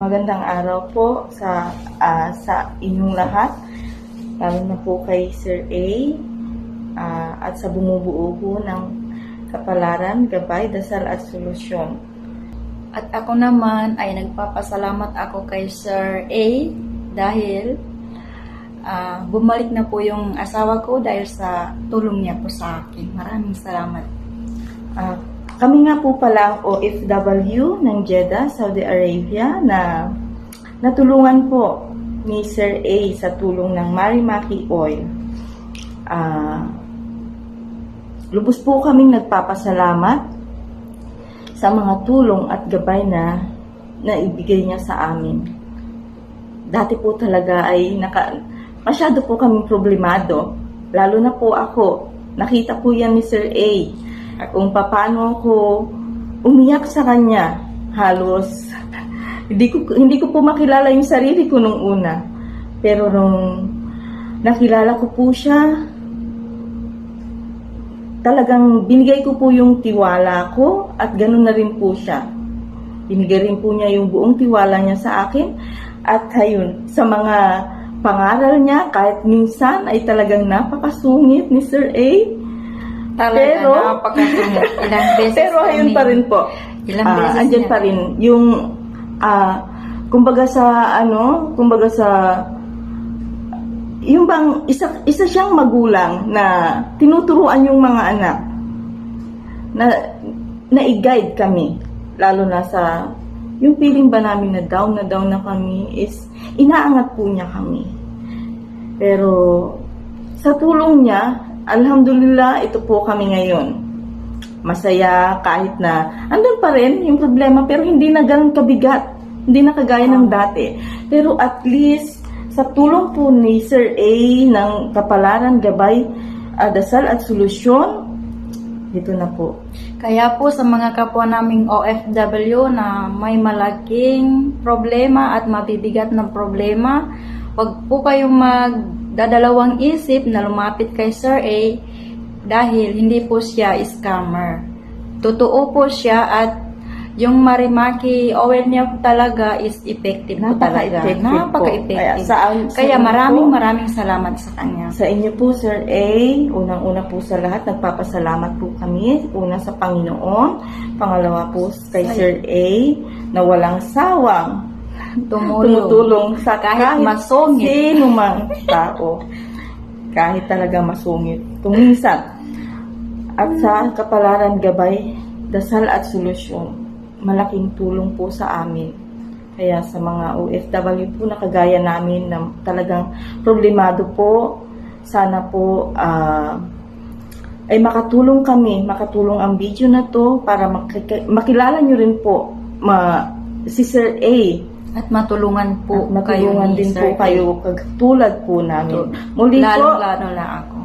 Magandang araw po sa inyong lahat, lalo na po kay Sir A, at sa bumubuo po ng Kapalaran, Gabay, Dasal at Solusyon. At ako naman ay nagpapasalamat ako kay Sir A dahil bumalik na po yung asawa ko dahil sa tulong niya po sa akin. Maraming salamat. Kami nga po pala ang OFW ng Jeddah, Saudi Arabia na natulungan po ni Sir A sa tulong ng Marimaki Oil. Lubos po kaming nagpapasalamat sa mga tulong at gabay na ibigay niya sa amin. Dati po talaga ay masyado po kaming problemado. Lalo na po ako. Nakita po yan ni Sir A. Kung paano ko umiyak sa kanya. Halos hindi ko po makilala yung sarili ko nung una. Pero nung nakilala ko po siya, talagang binigay ko po yung tiwala ko at ganoon na rin po siya. Binigay rin po niya yung buong tiwala niya sa akin. At ayun, sa mga pangaral niya, kahit minsan ay talagang napakasungit ni Sir A. Talaga, napakasungit. Ilang beses Pero ayun pa rin po. Ilang beses andyan niya pa rin yung kumbaga sa yung bang isa siyang magulang na tinuturuan yung mga anak na i-guide kami, lalo na sa yung feeling ba namin na down na kami is inaangat po niya kami. Pero sa tulong niya, alhamdulillah, ito po kami ngayon. Masaya kahit na andun pa rin yung problema pero hindi na ganun kabigat. Hindi na kagaya ng dati. Pero at least sa tulong po ni Sir A ng Kapalaran, Gabay, Dasal at Solusyon, dito na po. Kaya po sa mga kapwa naming OFW na may malaking problema at mabibigat na problema, wag po kayong magdadalawang isip na lumapit kay Sir A dahil hindi po siya scammer. Totoo po siya at yung Marimaki oil niya talaga is effective po talaga. Napaka-effective. Kaya maraming salamat sa kanya. Sa inyo po, Sir A, unang-una po sa lahat, nagpapasalamat po kami. Una sa Panginoon, pangalawa po kay Sir A, na walang sawang tumutulong sa kahit masungit sino mang tao. Kahit talaga masungit. Tuminsan. At sa Kapalaran, Gabay, Dasal at Solusyon, malaking tulong po sa amin. Kaya sa mga OFW po na kagaya namin na talagang problemado po, sana po ay makatulong kami, makatulong ang video na to para makilala nyo rin po si Sir A. At matulungan po Matulungan din po kayo, katulad po namin. Muli po, lalo na ako.